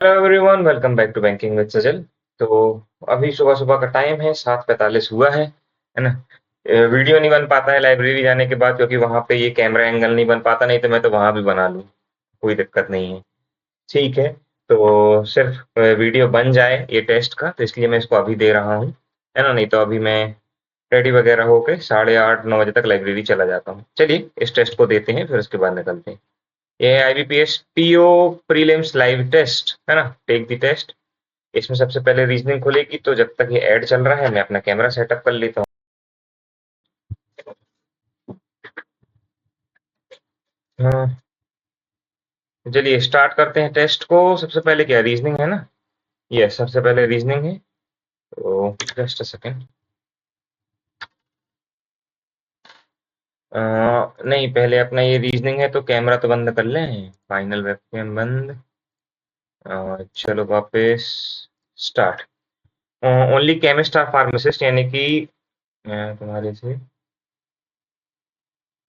Hello everyone, welcome back to banking with Sajal. तो अभी सुबह सुबह का टाइम है, 7:45 हुआ है ना। वीडियो नहीं बन पाता है लाइब्रेरी जाने के बाद, क्योंकि वहां पे ये कैमरा एंगल नहीं बन पाता, नहीं तो मैं तो वहां भी बना लूँ, कोई दिक्कत नहीं है। ठीक है। तो सिर्फ वीडियो बन जाए ये टेस्ट का, तो इसलिए मैं इसको अभी दे रहा हूँ, है ना। नहीं तो अभी मैं रेडी वगैरह होके 8:30-9 बजे तक लाइब्रेरी चला जाता हूँ। चलिए इस टेस्ट को देते हैं, फिर उसके बाद निकलते हैं। ये IBPS PO prelims live test है ना, टेक द टेस्ट। इसमें सबसे पहले रीजनिंग खुलेगी, तो जब तक ये ऐड चल रहा है मैं अपना कैमरा सेटअप कर लेता हूँ। हाँ, चलिए स्टार्ट करते हैं टेस्ट को। सबसे पहले क्या रीजनिंग है ना। यस, सबसे पहले रीजनिंग है। तो जस्ट अ सेकेंड। नहीं, पहले अपना ये रीजनिंग है, तो कैमरा तो बंद कर लें। फाइनल वेबकैम बंद। चलो वापस start. Only chemist are pharmacist, यानी कि तुम्हारे से,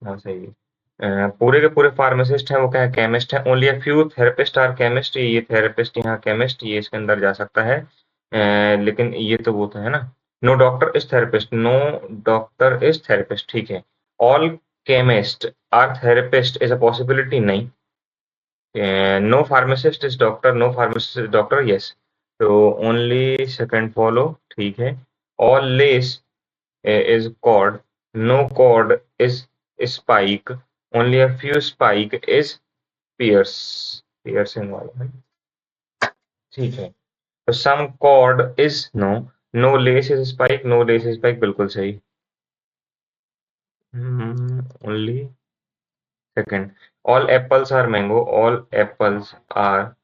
हाँ सही है। पूरे के पूरे फार्मासिस्ट हैं, वो क्या है, केमिस्ट है। Only a few therapist are chemist, ये थेरेपिस्ट यहाँ केमिस्ट, ये इसके अंदर जा सकता है। लेकिन ये तो वो तो है ना। No doctor is therapist, no doctor is therapist, ठीक है। All chemist are therapist is a possibility, नहीं। No pharmacist is doctor, no pharmacist is doctor, yes. तो ओनली सेकंड फॉलो, ठीक है। All less is cord, no cord is spike, only a few spike is piercing वाला है, ठीक है। तो some cord is no, no lace is spike, no lace is spike, बिल्कुल सही। Only second. all apples are mango, all apples are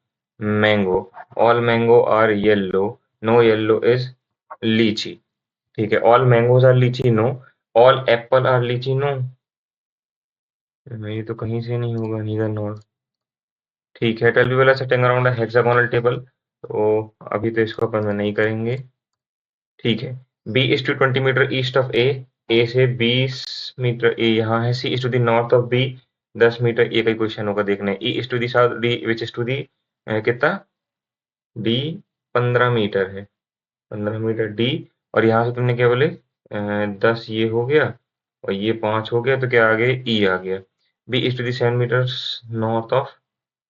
mango, all mango are yellow, no yellow is lychee, ठीक है। all mangoes are lychee, no, all apple are lychee, no। ये तो कहीं से नहीं होगा, नीदर नॉर, ठीक है। टेल वाला सेटिंग अराउंड हेक्सागोनल टेबल, तो अभी तो इसको अपन में नहीं करेंगे, ठीक है। B is to 20 meter east of A से 20 मीटर ए यहाँ है। C is to the north of B 10 meter, ये कई क्वेश्चन होगा देखने। E is to the south, D which is to the कितना, डी 15 मीटर है, 15 मीटर डी। और यहाँ से तुमने क्या बोले, 10 ये हो गया, और ये 5 हो गया, तो क्या आ गया, ई आ गया। B is to the 7 meter north of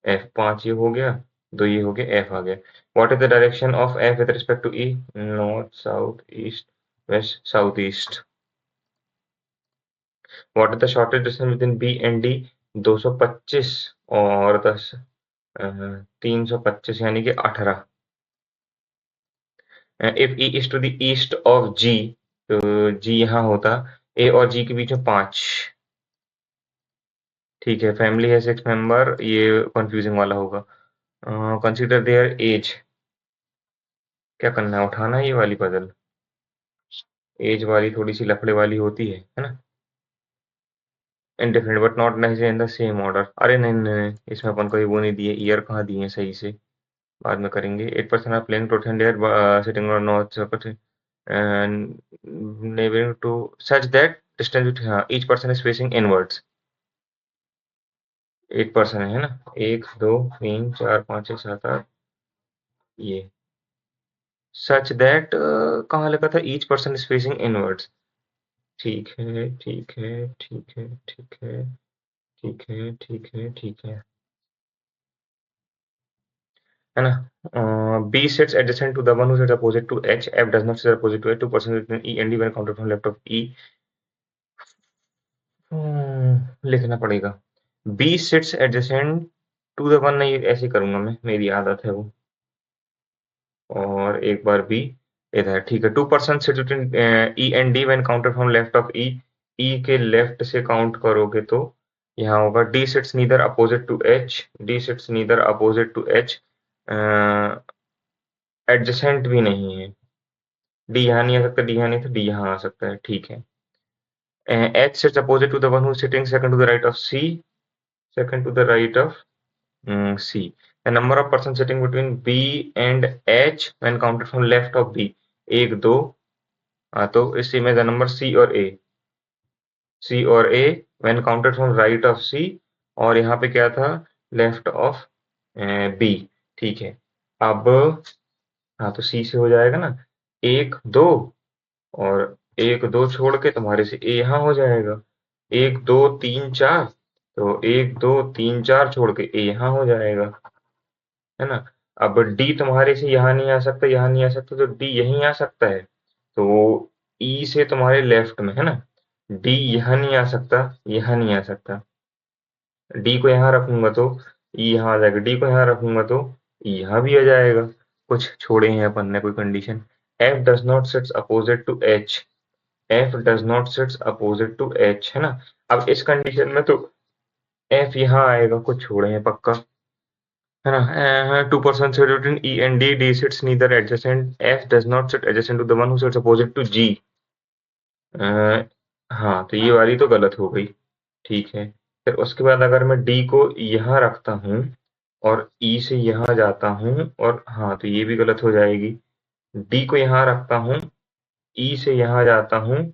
F, 5 ये हो गया, 2 ये हो गया, एफ आ गया। What is the direction of F with respect to E, north south east west south east. What is the shortest distance between B and D, 225 और 10, 325 यानी कि 18। If E is to the east of G, तो G यहाँ होता, ए और जी के बीच में 5, ठीक है। फैमिली है 6 मेंबर, ये कंफ्यूजिंग वाला होगा। कंसीडर देयर एज, क्या करना है, उठाना है ये वाली पजल। एज वाली थोड़ी सी लफड़े वाली होती है ना। Indefinite but not necessary in the same order, अरे नहीं नहीं नहीं, इसमें अपन को ये वो नहीं दिए, ईयर कहाँ दिए हैं सही से, बाद में करेंगे। 8% are playing protection there sitting on north neighboring to such that distance between, हाँ, each person is facing inwards. 8% है ना, 1 2 3 4 5 6 7 8, ये सच दैट कहाँ लिखा था, each person is facing inwards, ठीक है ठीक है ठीक है ठीक है ठीक है ठीक है ठीक है ना। B sits adjacent to the one who sits opposite to H. F does not sit opposite to H. 2% between E and D when counted from left of E. लिखना पड़ेगा। B sits adjacent to the one, नहीं ऐसे करूंगा मैं, मेरी आदत है वो। और एक बार B इधर, ठीक है। 2% sits between E and D when counted from left of E. E के लेफ्ट से काउंट करोगे तो यहाँ होगा D sits neither opposite to H. D sits neither opposite to H. Adjacent भी नहीं है, डी यहाँ नहीं आ सकता, डी यहाँ नहीं था, डी यहाँ आ सकता है, ठीक है। H sits opposite to the one who's sitting second to the right of C, second to the right of C. The number of persons sitting between B and H when counted from left of B, एक दो, हाँ, तो इसी में the number C और ए when counted from right of C, और यहाँ पे क्या था, लेफ्ट ऑफ बी, ठीक है। अब हाँ, तो सी से हो जाएगा ना, 1 2, और 1 2 छोड़ के तुम्हारे से ए यहाँ हो जाएगा, 1 2 3 4, तो 1 2 3 4 छोड़ के ए यहाँ हो जाएगा, है ना। अब डी तुम्हारे से यहाँ नहीं आ सकता, यहाँ नहीं आ सकता, तो डी यहीं आ सकता है, तो ई से तुम्हारे लेफ्ट में, है ना। डी यहाँ नहीं आ सकता, यहाँ नहीं आ सकता, डी को यहाँ रखूंगा तो ई यहाँ आ जाएगा, डी को यहाँ रखूंगा तो ई यहाँ भी आ जाएगा। कुछ छोड़े हैं अपन ने कोई condition, F does not sits opposite to H, F does not sits opposite to H, है ना। अब इस कंडीशन में तो एफ यहाँ आएगा, कुछ छोड़े हैं पक्का, है ना। 2% sit between E and D, D sits neither adjacent, F does not sit adjacent to the one who sits opposite to G। हाँ, तो ये वाली तो गलत हो गई, ठीक है। फिर उसके बाद अगर मैं D को यहाँ रखता हूँ और E से यहाँ जाता हूँ, और हाँ, तो ये भी गलत हो जाएगी। D को यहाँ रखता हूँ, E से यहाँ जाता हूँ।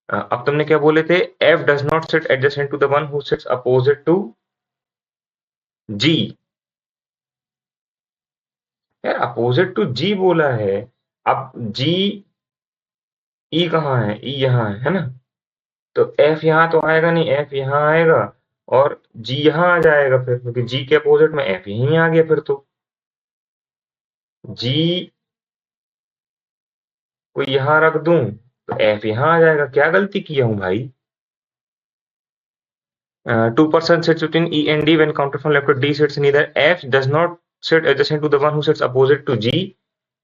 अब तुमने क्या बोले थे, F does not sit adjacent to the one who sits opposite to G। यार अपोजिट टू जी बोला है, अब जी, ई कहाँ है, ई यहाँ है ना। तो एफ यहाँ तो आएगा नहीं, एफ यहाँ आएगा और जी यहाँ आ जाएगा फिर, क्योंकि जी के अपोजिट में एफ यहीं आ गया फिर, तो जी को यहाँ रख दूं तो एफ यहाँ आ जाएगा। क्या गलती किया हूँ भाई। 2% sits between E and D when counted from left to D sits neither F does not sit adjacent to the one who sits opposite to G,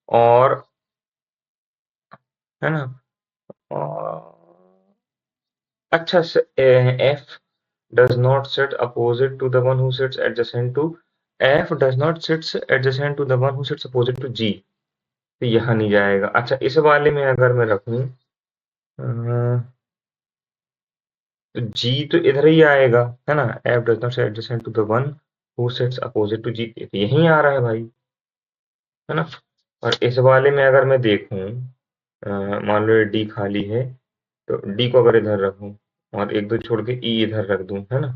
और है ना, और अच्छा F does not sit opposite to the one who sits adjacent to, F does not sits adjacent to the one who sits opposite to G, तो यहाँ नहीं जाएगा। अच्छा, इस वाले में अगर मैं रखूं तो G तो इधर ही आएगा, है ना। F does not sit adjacent to the one who sits opposite to G, तो यहीं आ रहा है भाई, है ना। और इस वाले में अगर मैं देखूं, मान लो ये D खाली है, तो D को अगर इधर रखूं और 1 2 छोड़ के E इधर रख दूं, है ना,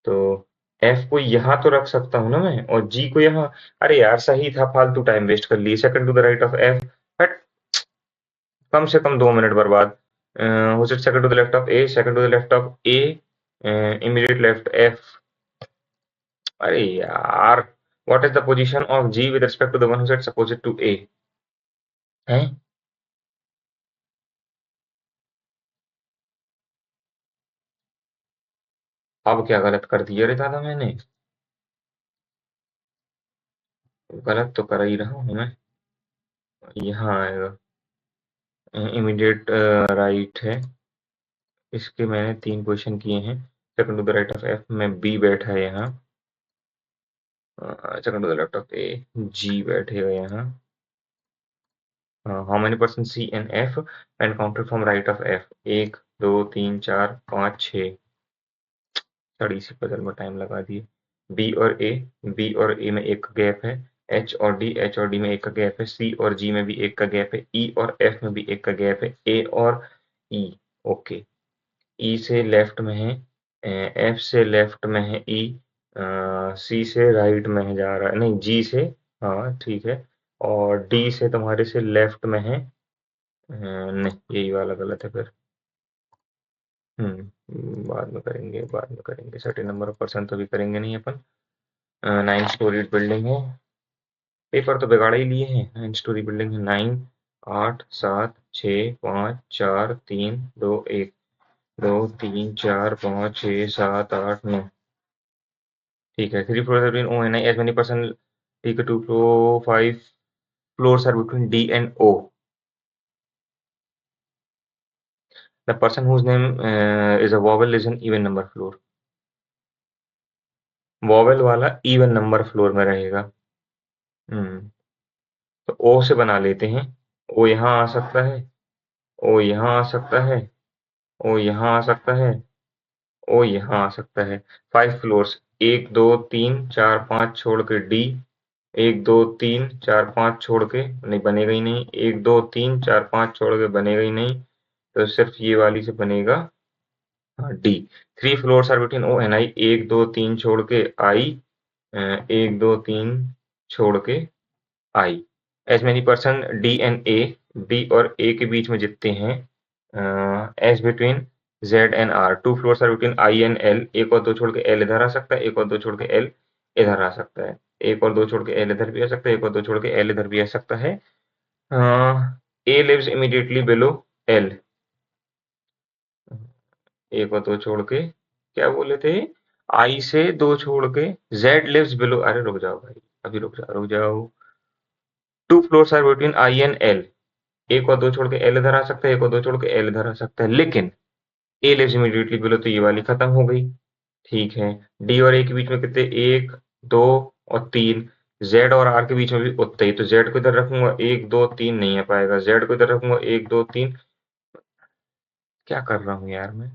तो एफ को यहाँ तो रख सकता हूँ ना मैं, और जी को यहाँ। अरे यार सही था, फालतू टाइम वेस्ट कर लिए, second to the right of F, but कम से कम 2 मिनट बर्बाद। हो सकता second to the left of A, second to the left of A, immediate left F. अरे यार, what is the position of G with respect to the one who sets opposite to A, है। अब क्या गलत कर दिया रे दादा मैंने, गलत तो कर ही रहा हूँ मैं। यहाँ आएगा, इमीडिएट राइट है, इसके मैंने 3 क्वेश्चन किए हैं। Second to the right of F में बी बैठा है यहाँ, second to the left of A G बैठेगा यहाँ। How many percent C and F and counted from right of F, 1 2 3 4 5 6, बड़ी सी पजल में टाइम लगा दिए। बी और ए, बी और ए में एक का गैप है, एच और डी, एच और डी में एक का गैप है, सी और जी में भी एक का गैप है, ई और एफ में भी एक का गैप है, ए और ई, ओके। ई से लेफ्ट में है, एफ से लेफ्ट में है ई, सी से राइट में है जा रहा है, नहीं जी से, हाँ ठीक है, और डी से तुम्हारे से लेफ्ट में है, नहीं यही वाला गलत है फिर। बाद में करेंगे, बाद में करेंगे, सर्टेन नंबर ऑफ पर्सन तो भी करेंगे नहीं अपन। 9 स्टोरी बिल्डिंग है, पेपर तो बिगाड़ ही लिए हैं। 9 स्टोरी बिल्डिंग है, 9 8 7 6 5 4 3 2 1, 2 3 4 5 6 7 8 9, ठीक है। 3 floors are between O and I, as many person, ठीक है, 2 floor 5 floors are between D and O, the person whose name is a vowel is an even number floor, vowel वाला even number floor में रहेगा। हम्म तो ओ से बना लेते हैं, ओ यहाँ आ सकता है, ओ यहाँ आ सकता है, ओ यहाँ आ सकता है, ओ यहाँ आ सकता है। 5 फ्लोर्स, 1 2 3 4 5 छोड़ के डी, 1 2 3 4 5 छोड़ के, नहीं बनेगा ही नहीं, 1 2 3 4 5 छोड़ के बनेगा ही नहीं, तो सिर्फ ये वाली से बनेगा, हाँ D. 3 floors are between O and I, 1 2 3 छोड़ के आई, 1 2 3 छोड़ के आई। As many person D and A, D और ए के बीच में जितने हैं, as between Z and R, two floors are between I and L, एक और दो छोड़ के एल इधर आ सकता है, एक और दो छोड़ के एल इधर आ सकता है, एक और दो छोड़ के एल इधर भी आ सकता है, एक और दो छोड़ के एल इधर भी आ सकता है। ए लिव्स इमीडिएटली बिलो एल, एक और दो छोड़ के, क्या बोले थे, आई से दो छोड़ के जेड लिव्स बिलो, अरे रुक जाओ भाई, अभी रुक जाओ। Two floors are between I and L, एक और दो छोड़ के एल इधर आ सकता है, एक और दो छोड़ के एल इधर आ सकता है, लेकिन ए लिव्स इमीडिएटली बिलो, तो ये वाली खत्म हो गई। ठीक है, डी और ए के बीच में कितने, एक, दो और तीन, जेड और आर के बीच में भी उतना ही, तो जेड को इधर रखूंगा, एक दो तीन नहीं आ पाएगा, जेड को इधर रखूंगा, एक दो तीन, क्या कर रहा हूँ यार मैं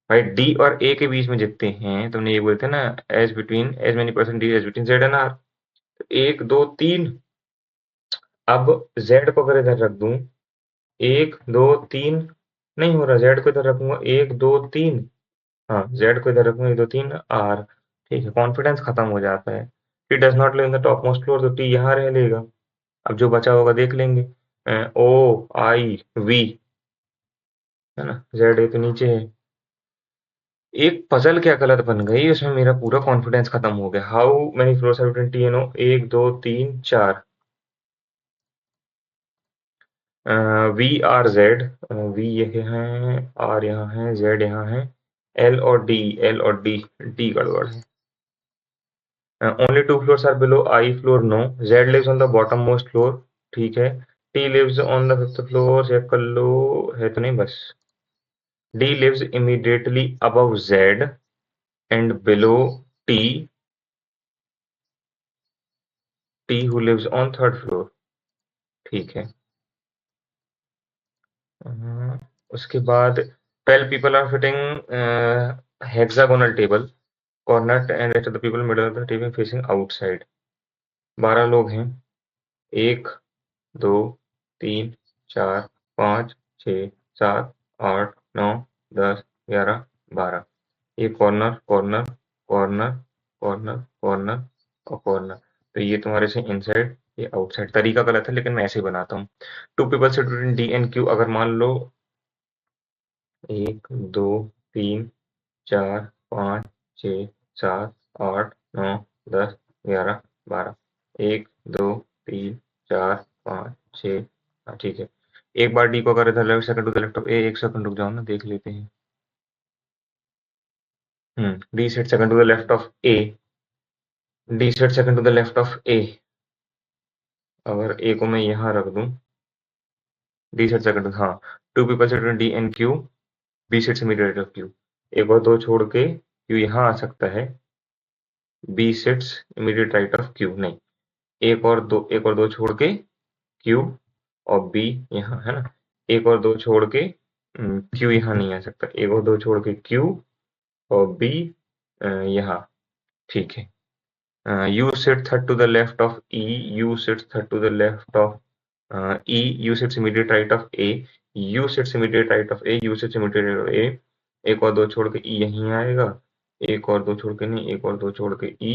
भाई। डी और ए के बीच में जितने हैं, तुमने ये बोले थे ना, as between, as many percent D as between Z and R, तो एक दो तीन। अब जेड को अगर इधर रख दूं, एक दो तीन, नहीं हो रहा, जेड को इधर रखूंगा, एक दो तीन, हाँ जेड को इधर रखूंगा, एक दो तीन आर, ठीक है, कॉन्फिडेंस खत्म हो जाता है। T does not live in the top most floor, तो टी यहाँ रह लेगा, अब जो बचा होगा देख लेंगे। ओ आई वी, है ना, जेड ए तो नीचे है। एक पजल क्या गलत बन गई, उसमें मेरा पूरा कॉन्फिडेंस खत्म हो गया। How many floors are between T and O, एक दो तीन चार, वी आर जेड, वी ये है, आर यहाँ है, जेड यहाँ है, एल और डी, एल और डी, डी गड़बड़ है। Only two floors are below I floor, no, Z lives on the bottom most floor, ठीक है, T lives on the fifth floor, check कर लो, है तो नहीं बस। D lives immediately above Z and below T, T who lives on third floor, ठीक है। उसके बाद 12 people are sitting hexagonal table, corner and rest of the people middle of the table facing outside। 12 लोग हैं, एक, दो, तीन, चार, पाँच, छः, सात, आठ, नौ, 10, 11, 12, ये corner corner corner corner corner और कॉर्नर, तो ये तुम्हारे से इनसाइड, ये आउटसाइड। तरीका गलत है लेकिन मैं ऐसे ही बनाता हूँ। Two people sit between D and Q, अगर मान लो एक, दो, तीन, चार, पाँच, छः, सात, आठ, नौ, 10, 11, 12, एक, दो, तीन, चार, पाँच, छः, हाँ ठीक है। एक बार डी को अगर इधर left second to the left of A, एक सेकंड रुक जाओ ना, देख लेते हैं। D sets second to the left of A, D sets second to the left of A, अगर ए को मैं यहाँ रख दूं, डी सेट सेकंड, हाँ, two people sets D and Q, B sets immediate of Q, एक और दो छोड़ के क्यू यहाँ आ सकता है, B sits immediate right of Q, नहीं, एक और दो छोड़ के क्यू और बी यहाँ, है ना, एक और दो छोड़ के क्यू यहाँ नहीं आ सकता, एक और दो छोड़ के क्यू और बी यहाँ, ठीक है। U sit third to the left of E, U sits third to the left of E, U sits immediate right of A, U sits immediate right of A, U sits immediate right of A, एक और दो छोड़ के ई यहीं आएगा, एक और दो छोड़ के नहीं, एक और दो छोड़ के ई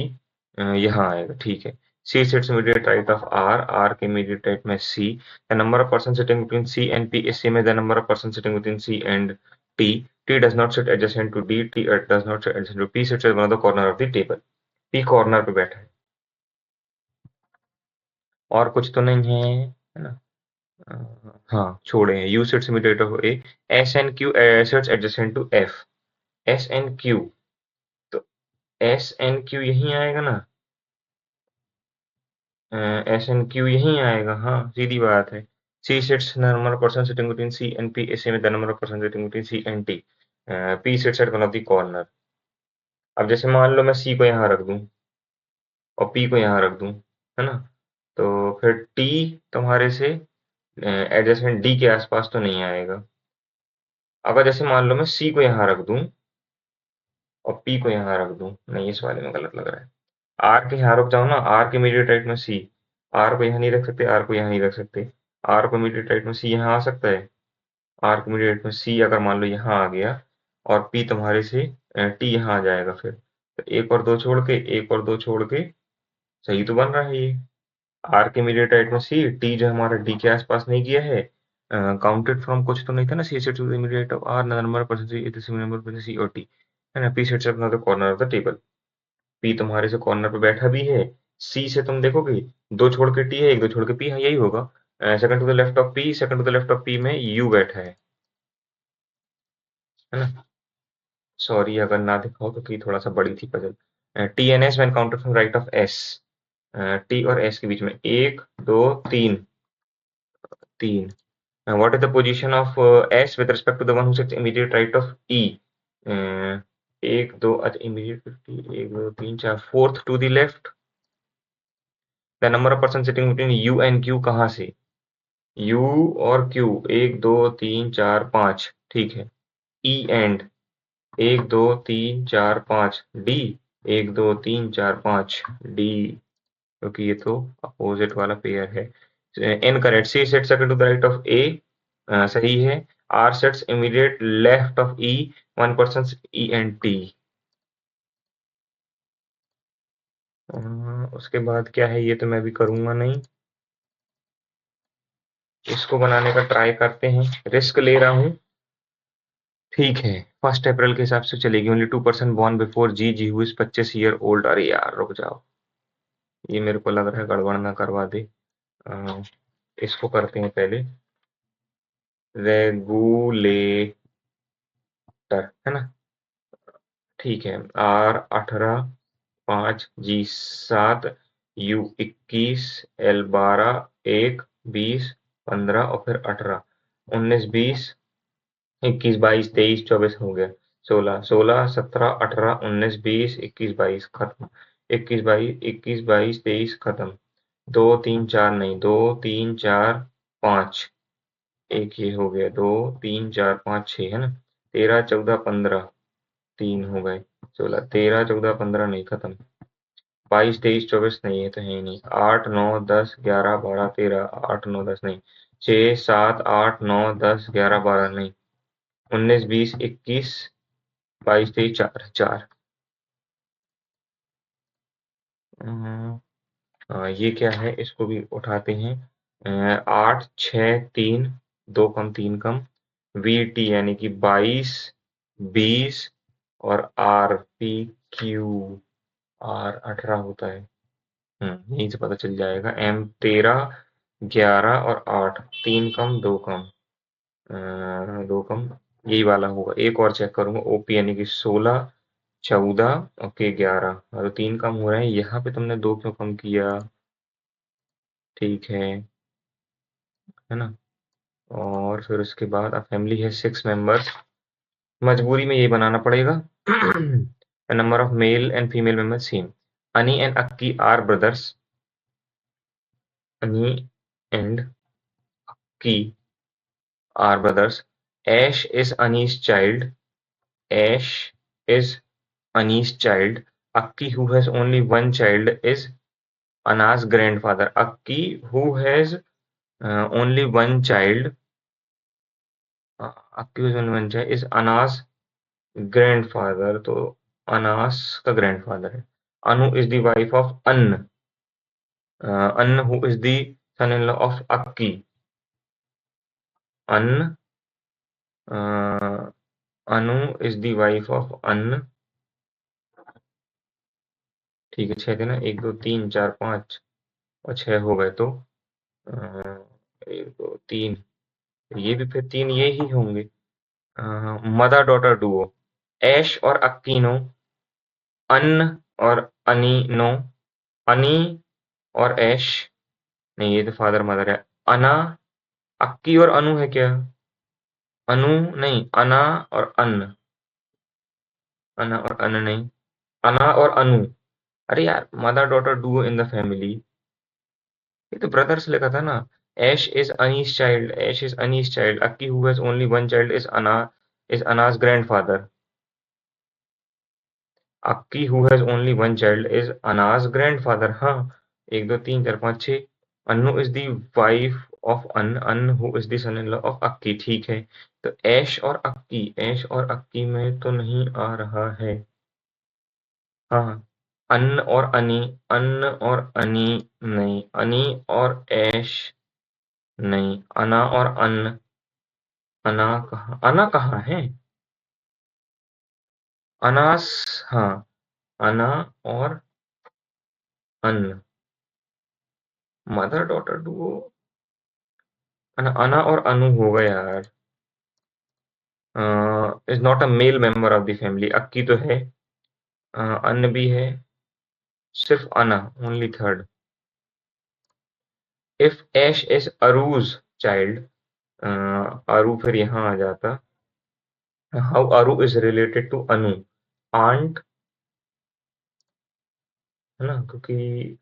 यहाँ आएगा, ठीक है। C sits immediate right of R, R के इमीडिएट राइट में C, the number of person sitting between C and P is same as the number of person sitting between C and T, T does not sit adjacent to D, T does not sit adjacent to P, sits at one of the corner of the table, P corner पे बैठा है, और कुछ तो नहीं है ना। हाँ छोड़े हैं, U sits immediate of A, S and Q sits adjacent to F, S and Q, तो एस एंड क्यू यहीं आएगा ना, एस एंड क्यू यहीं आएगा, हाँ सीधी बात है। C sits number of person sitting between C and P is same the number of person sitting between C and T, P sits at one of the corner. अब जैसे मान लो मैं सी को यहाँ रख दूं और पी को यहाँ रख दूं, है ना, तो फिर टी तुम्हारे से एडजेसेंट डी के आसपास तो नहीं आएगा। अगर जैसे मान लो मैं सी को यहाँ रख दूं और पी को यहाँ रख दूं, नहीं इस वाले में गलत लग रहा है, आर के यहाँ रुक जाओ ना, आर के इमीडिएट राइट में सी, आर को यहाँ नहीं रख सकते, आर को यहाँ नहीं रख सकते, आर को इमीडिएट राइट में सी यहाँ आ सकता है, आर को इमीडिएट में सी अगर मान लो यहाँ आ गया और पी तुम्हारे से टी यहाँ आ जाएगा, फिर तो एक और दो छोड़ के, एक और दो छोड़ के, सही तो बन रहा है ये। आर के इमीडिएट राइट में सी, टी जो हमारा डी के आसपास नहीं गया है, काउंटेड फ्रॉम कुछ तो नहीं था ना, C sets to the immediate of R number percent C is the number percent C और टी, है ना। पी सेट से अपना the corner of the table, P तुम्हारे से कॉर्नर पे बैठा भी है, सी से तुम देखोगे दो छोड़ के टी है, एक दो छोड़ के पी है, यही होगा। Second to the left of P, second to the left of P में यू बैठा है ना। सॉरी अगर ना दिखाओ तो की थोड़ा सा बड़ी थी puzzle. T N S when counted from right of S, T और एस के बीच में एक दो तीन, तीन। What is the position of S with respect to the one who sits immediate right of E, एक दो, अच्छा इमीडिएट 50, एक दो तीन चार, fourth to the left. The number of person sitting between U and Q कहाँ से, you और क्यू, एक दो तीन चार पाँच, ठीक है। ई एंड, एक दो तीन चार पाँच, डी, एक दो तीन चार पाँच, डी, क्योंकि ये तो अपोजिट वाला पेयर है। Incorrect, C sets second to the right of A, सही है। R sets immediate left of E, one person E and T. उसके बाद क्या है, ये तो मैं भी करूंगा नहीं, इसको बनाने का ट्राई करते हैं, रिस्क ले रहा हूँ। ठीक है, 1 अप्रैल के हिसाब से चलेगी। Only 2% born before G, G who is 25 year old. अरे यार रुक जाओ, ये मेरे को लग रहा है गड़बड़ ना करवा दे। अ, इसको करते हैं पहले, रेगुलेटर, है ना। ठीक है, आर 18, 5 जी 7, यू 21, एल 12, 1 20, 15 और फिर 18, 19 20, 21 22 23 24 हो गया, 16 16 17 18 19 20 21 22 खत्म, 21 22 23 खत्म, दो तीन चार नहीं, दो तीन चार पाँच, एक ये हो गया, दो तीन चार पाँच छः, है ना। 13 14 15, तीन हो गए, 16 13 14 15 नहीं खत्म, 22 23 24 नहीं, ये तो है ही नहीं, 8 9 10 11 12 13, 8 9 10 नहीं, 6 7 8 9 10 11 12 नहीं, 19 20 21 22 23 4 4। ये क्या है, इसको भी उठाते हैं। 8 6 3, दो कम तीन कम, वी टी यानी कि 22 20 और आर पी क्यू, आर 18 होता है। यहीं से पता चल जाएगा। एम 13 11 और 8, तीन कम दो कम, दो कम, यही वाला होगा। एक और चेक करूंगा, ओपी यानी कि 16 14, ओके 11, तो तीन कम हो रहे हैं। यहाँ पे तुमने दो क्यों कम किया, ठीक है ना। और फिर उसके बाद अब फैमिली है 6 मेंबर्स, मजबूरी में ये बनाना पड़ेगा। Number of male and female members same, अनी एंड अक्की आर ब्रदर्स, अनी एंड की are brothers. Ash is Ani's child. Ash is Ani's child. Akki, who has only one child, is Ana's grandfather. Akki, who has only one child, Akki, who has only one child, is Ana's grandfather. तो अनास का grandfather है। Anu is the wife of अन्न, अन्न who is the son in law of Akki, अन्न, Anu is the wife of अन्न, ठीक है। 6 थे ना, 1 2 3 4 5 और 6 हो गए, तो 1 2 3, ये भी फिर 3 ये ही होंगे। मदर डॉटर डुओ, ऐश और अक्कीनो, अन्न और अनीनो, अनी और ऐश, नहीं ये तो फादर मदर है। अना, अक्की और अनु है क्या, अनु नहीं, अना और अन्न, अना और अन्न नहीं, अना और अनु। अरे यार, mother daughter duo in the family, ये तो ब्रदर्स लिखा था ना। ऐश इज अनीस चाइल्ड, ऐश इज अनीस child, Akki who has only one child is अनाज grandfather, Akki who has only one child is अनाज ग्रैंडफादर। हाँ, एक दो तीन चार पाँच छः, Anu is the wife of अन्न, अन्न who is the son in law of Akki, ठीक है। तो ऐश और अक्की, ऐश और अक्की में तो नहीं आ रहा है। हाँ हाँ, अन्न और अनी, अन्न और अनी नहीं, अनी और ऐश नहीं, अना और अन्न, अना कहाँ है? अनास, हाँ, अना और अन्न, मदर डॉटर डुओ, अना और अनु होगा यार। Is not a male member of the family, Akki तो है, अन्न भी है, सिर्फ Anna, only third. If Ash is Aru's child, Aru फिर यहाँ आ जाता, how Aru is related to Anu, aunt, है ना, क्योंकि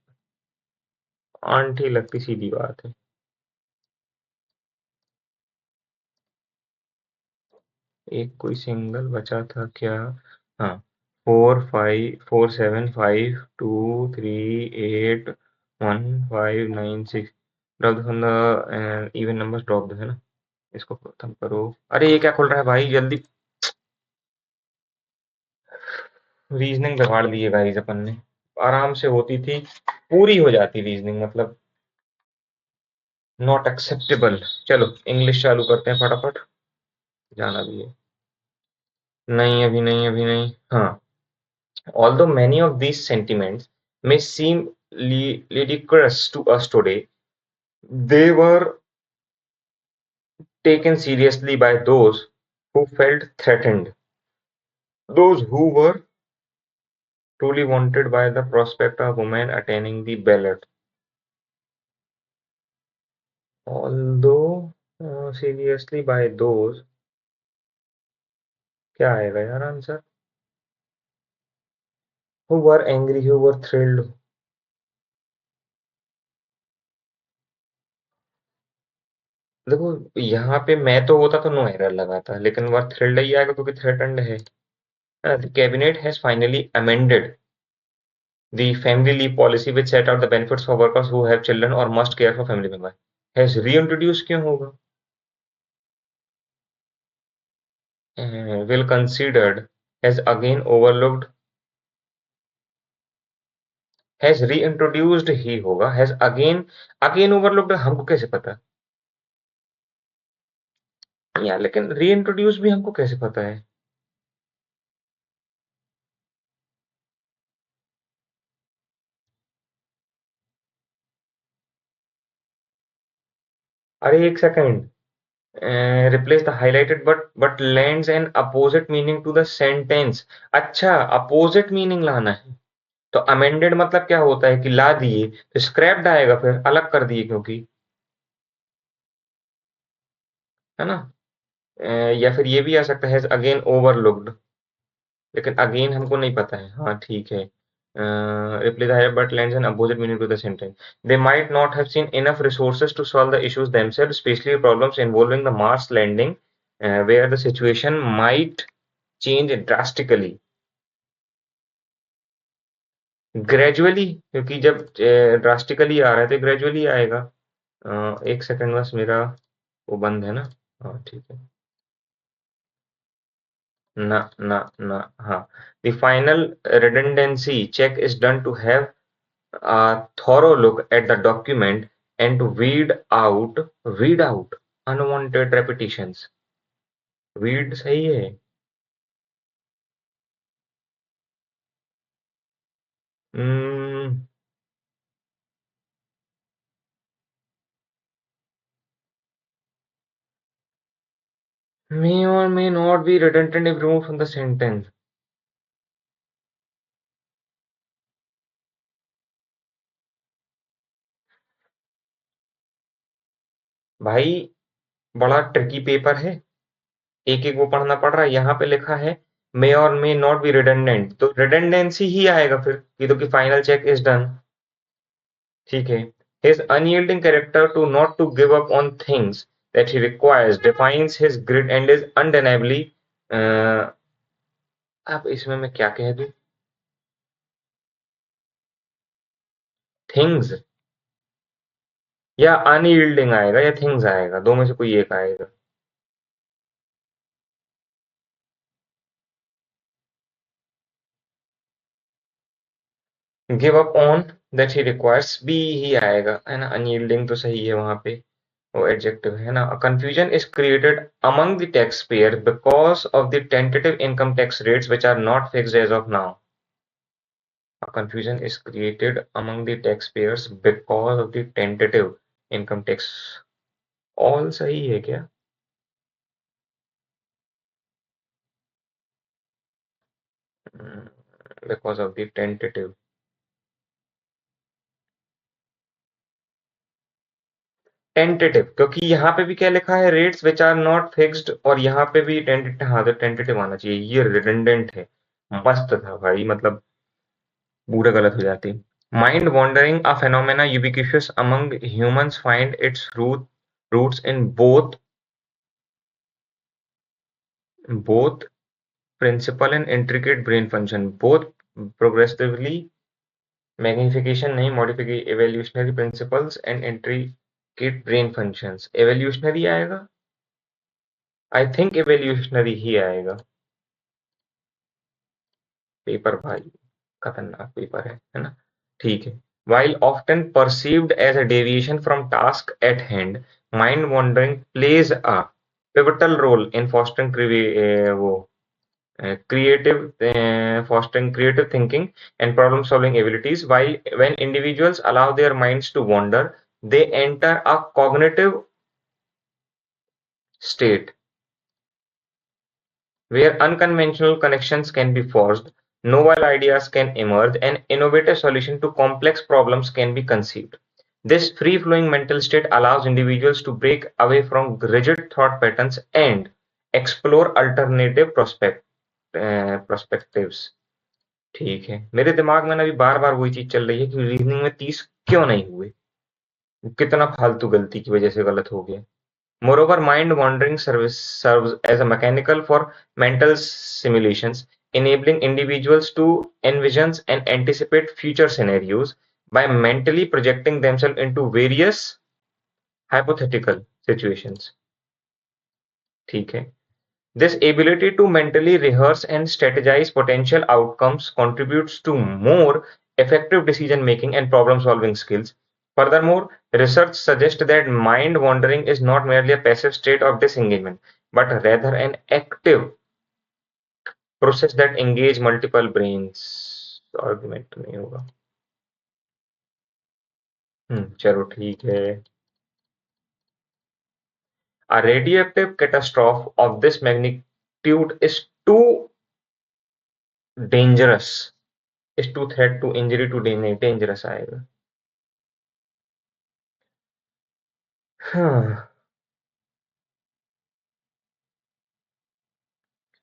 आंट ही लगती, सीधी बात है। एक कोई सिंगल बचा था क्या? हाँ, 4 5 4 7 5 2 3 8 1 5 9 6, drop from the even numbers, drop है ना, इसको खत्म करो। अरे ये क्या खुल रहा है भाई, जल्दी। रीजनिंग बिगाड़ दी है गाइस अपन ने, आराम से होती थी, पूरी हो जाती रीजनिंग, मतलब नॉट एक्सेप्टेबल। चलो इंग्लिश चालू करते हैं फटाफट, जाना भी है। नहीं अभी नहीं, अभी नहीं, हाँ। Although many of these sentiments may seem ludicrous to us today, they were taken seriously by those who felt threatened, those who were truly wanted by the prospect of women attaining the ballot. Although seriously by those, क्या आएगा यार answer? Who were angry, who were thrilled. देखो यहाँ पे मैं तो होता तो नो एरर लगाता, लेकिन वह थ्रिल्ड ही आएगा क्योंकि थ्रेटन्ड है। The cabinet has finally amended the family leave policy which set out the benefits for workers who have children or must care for family member. Has reintroduced क्यों होगा? Will considered, has again overlooked, has reintroduced ही होगा, has again overlooked हमको कैसे पता? यार लेकिन reintroduce भी हमको कैसे पता है? अरे एक second, replace the highlighted but lends an opposite meaning to the sentence. अच्छा, opposite meaning लाना है। तो अमेंडेड मतलब क्या होता है कि ला दिए, तो स्क्रैप्ड आएगा, फिर अलग कर दिए क्योंकि, है ना। या फिर ये भी आ सकता है अगेन ओवरलुक्ड, लेकिन अगेन हमको नहीं पता है, हाँ ठीक है। Replace the but lends an opposite meaning to the sentence. They might not have seen enough resources to solve the issues themselves, especially problems involving the Mars landing, where the situation might change drastically. Gradually, क्योंकि जब drastically आ रहा है तो gradually आएगा। एक second बस, मेरा वो बंद है ना, हाँ ठीक है। ना ना ना, हाँ। The final redundancy check is done to have a thorough look at the document and to weed out unwanted repetitions. Weed सही है। Hmm, may or may not be redundant if removed from the sentence. भाई बड़ा tricky paper है, एक एक वो पढ़ना पड़ रहा है। यहाँ पे लिखा है मे और मे नॉट बी रिडंडेंट, तो रिडंडेंसी ही आएगा फिर, ये तो कि फाइनल चेक इज डन, ठीक है। His unyielding character to not to give up on things that he requires defines his grit and is undeniably, uh, अब इसमें मैं क्या कह दूं? थिंग्स, या अनयील्डिंग आएगा या थिंग्स आएगा, दो में से कोई एक आएगा। Give up on that he requires, B ही आएगा, है ना। अनयील्डिंग तो सही है वहां पे, वो एडजेक्टिव है ना। Confusion is created among the taxpayer because of the tentative income tax rates which are not fixed as of now. A confusion is created among the taxpayers because of the tentative income tax. All सही है क्या? Hmm, because of the tentative. Tentative, क्योंकि यहाँ पे भी क्या लिखा है, rates which are not fixed, और यहाँ पे भी टेंटेटिव, हाँ तो टेंटेटिव आना चाहिए, ये रिडंडेंट है। मस्त था भाई, मतलब पूरा गलत हो जाती। Mind wandering a phenomena ubiquitous among humans finds its roots in both principal and intricate brain function, both progressively magnification नहीं, modification, evolutionary principles and intricate brain functions। evolutionary आएगा, आई थिंक evolutionary ही आएगा। Paper भाई खतरनाक paper है ना। ठीक है। While often perceived as a deviation from task at hand, mind wandering plays a pivotal role in fostering fostering creative thinking and problem solving abilities. While when individuals allow their minds to wander, they enter a cognitive state where unconventional connections can be forged, novel ideas can emerge, and innovative solutions to complex problems can be conceived. This free-flowing mental state allows individuals to break away from rigid thought patterns and explore alternative perspectives। ठीक है, मेरे दिमाग में ना अभी बार बार वही चीज चल रही है कि रीजनिंग में 30 क्यों नहीं हुए, कितना फालतू गलती की वजह से गलत हो गया। Moreover, mind-wandering serves as a mechanical for mental simulations, enabling individuals to envision and anticipate future scenarios by mentally projecting themselves into various hypothetical situations। ठीक है। This ability to mentally rehearse and strategize potential outcomes contributes to more effective decision-making and problem-solving skills. Furthermore, research suggests that mind-wandering is not merely a passive state of disengagement, but rather an active process that engages multiple brains। Argument नहीं होगा। चलो ठीक है। A radioactive catastrophe of this magnitude is too dangerous, is to threat to injury to dangerous आएगा। हाँ।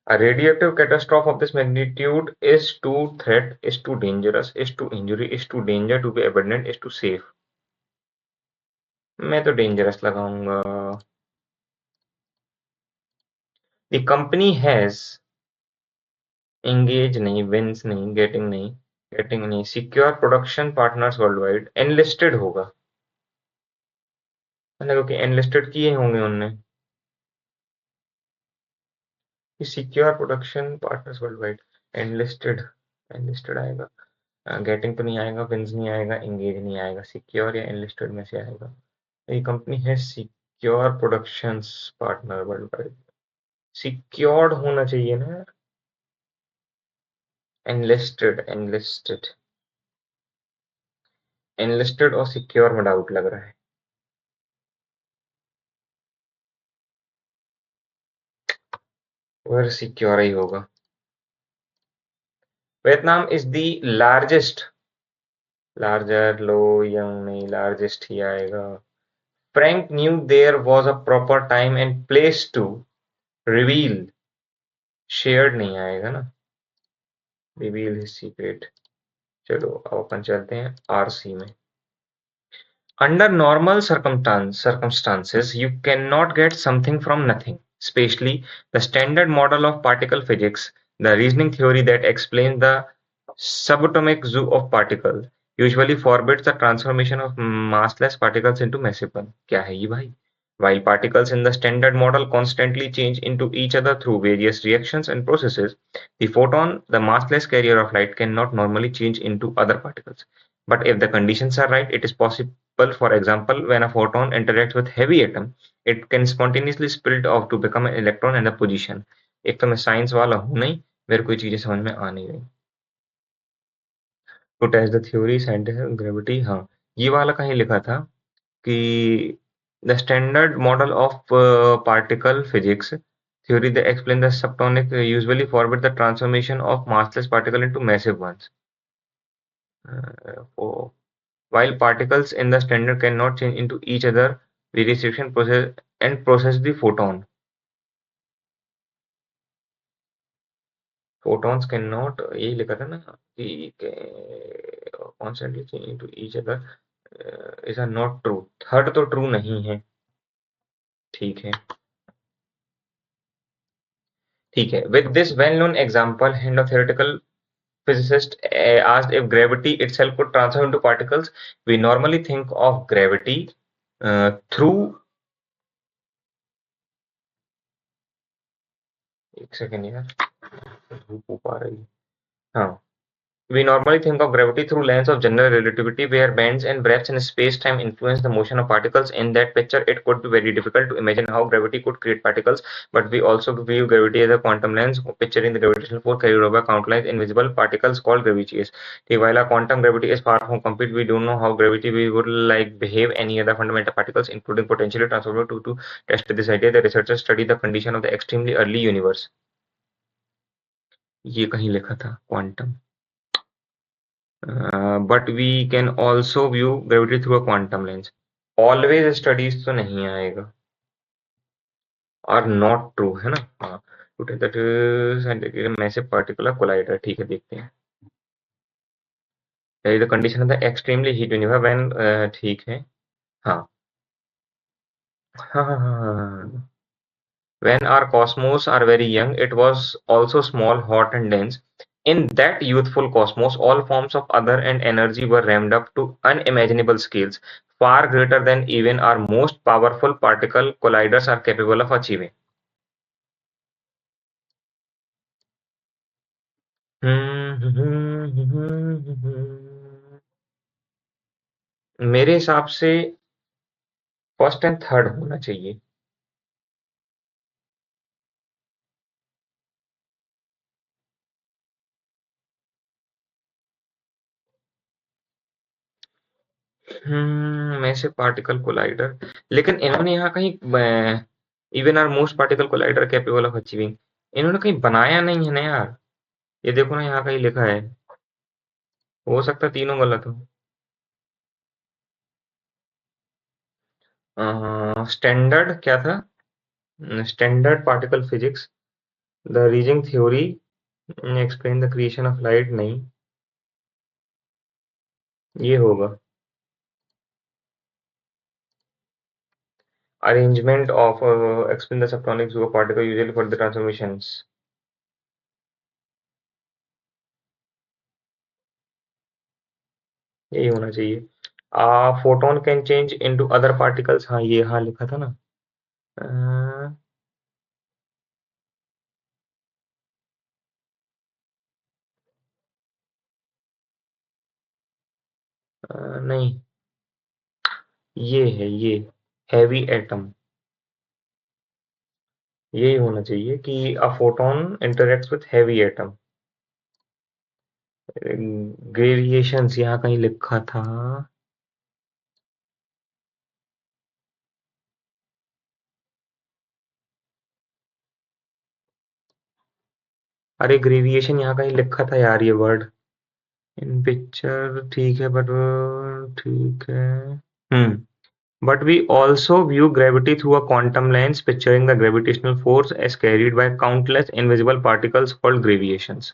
A radioactive catastrophe of this magnitude is too threat, is too dangerous, is too injury, is too danger to be abundant, is too safe। मैं तो dangerous लगाऊंगा। The company has engaged नहीं, wins नहीं, getting नहीं, secure production partners worldwide, enlisted होगा, है ना, क्योंकि enlisted किए होंगे उनने। Secure production partners world wide, enlisted, enlisted आएगा, गेटिंग तो नहीं आएगा, विंस नहीं आएगा, एंगेज नहीं आएगा, सिक्योर या एनलिस्टेड में से आएगा। ये कंपनी है secure productions partner world wide, secured होना चाहिए ना यार। एनलिस्टेड, एनलिस्टेड, एनलिस्टेड और सिक्योर में डाउट लग रहा है। और सिक्योर ही होगा। Vietnam is the largest, larger, low, young नहीं, लार्जेस्ट ही आएगा। Frank knew there was a proper time and place to reveal, shared नहीं आएगा ना, reveal his secret। चलो अब अपन चलते हैं आरसी में। Under normal circumstances, you cannot get something from nothing, especially the standard model of particle physics, the reasoning theory that explains the subatomic zoo of particles, usually forbids the transformation of massless particles into massive one। क्या है ये भाई? While particles in the Standard Model constantly change into each other through various reactions and processes, the photon, the massless carrier of light, cannot normally change into other particles. But if the conditions are right, it is possible. For example, when a photon interacts with heavy atom, it can spontaneously spill off to become an electron and a position. एक तो मैं science वाला हूँ नहीं, मेरे को ये चीजें समझ में आ नहीं रही। To test the theory scientific gravity, हाँ, ये वाला कहीं लिखा था कि the standard model of particle physics theory that explain the subatomic usually forbid the transformation of massless particle into massive ones. Oh, while particles in the standard cannot change into each other, the restriction process the photon. Photons cannot, यही लिखा था ना कि constantly change into each other is a not true. Third तो true नहीं है, ठीक है। ठीक है, with this well-known example and a theoretical physicist asked if gravity itself could transform into particles, we normally think of gravity through, एक second यार, धूप ऊप आ रही है, हाँ, we normally think of gravity through lens of general relativity, where bands and breadths in space-time influence the motion of particles. In that picture, it could be very difficult to imagine how gravity could create particles, but we also view gravity as a quantum lens, picturing the gravitational force carried over countless invisible particles called gravities. While our quantum gravity is far from complete, we don't know how gravity would like behave any other fundamental particles, including potentially transformable. To test this idea, the researchers study the condition of the extremely early universe. ये कहीं लिखा था quantum, but we can also view gravity through a quantum lens. Always studies तो नहीं आएगा, और not true है ना, हाँ, to take that scientific massive particular collider, ठीक है, देखते हैं। There is the condition of the extremely heat universe when, ठीक है, हाँ, हाँ, हाँ, हाँ, हाँ, हाँ। When our cosmos are very young, it was also small, hot, and dense. In that youthful cosmos, all forms of other and energy were ramped up to unimaginable scales, far greater than even our most powerful particle colliders are capable of achieving. मेरे हिसाब से first and third होना चाहिए। में से particle collider, लेकिन इन्होंने यहाँ कहीं even our most particle collider capable of achieving, इन्होंने कहीं बनाया नहीं है ना यार। ये देखो ना, यहाँ कहीं लिखा है, हो सकता है तीनों गलत हो। स्टैंडर्ड क्या था? Standard particle physics, the reigning theory explain the creation of light, नहीं, ये होगा arrangement of explain the subatomic particle usually for the transformations, यही होना चाहिए। Photon can change into other particles, हाँ, ये हाँ लिखा था ना। अ, नहीं, ये है ये, हैवी एटम, यही होना चाहिए कि a photon interacts with heavy atom. Gravitations यहाँ कहीं लिखा था। अरे ग्रेविएशन यहाँ कहीं लिखा था यार, ये वर्ड इन पिक्चर, ठीक है, बट ठीक है। But we also view gravity through a quantum lens, picturing the gravitational force as carried by countless invisible particles called graviations.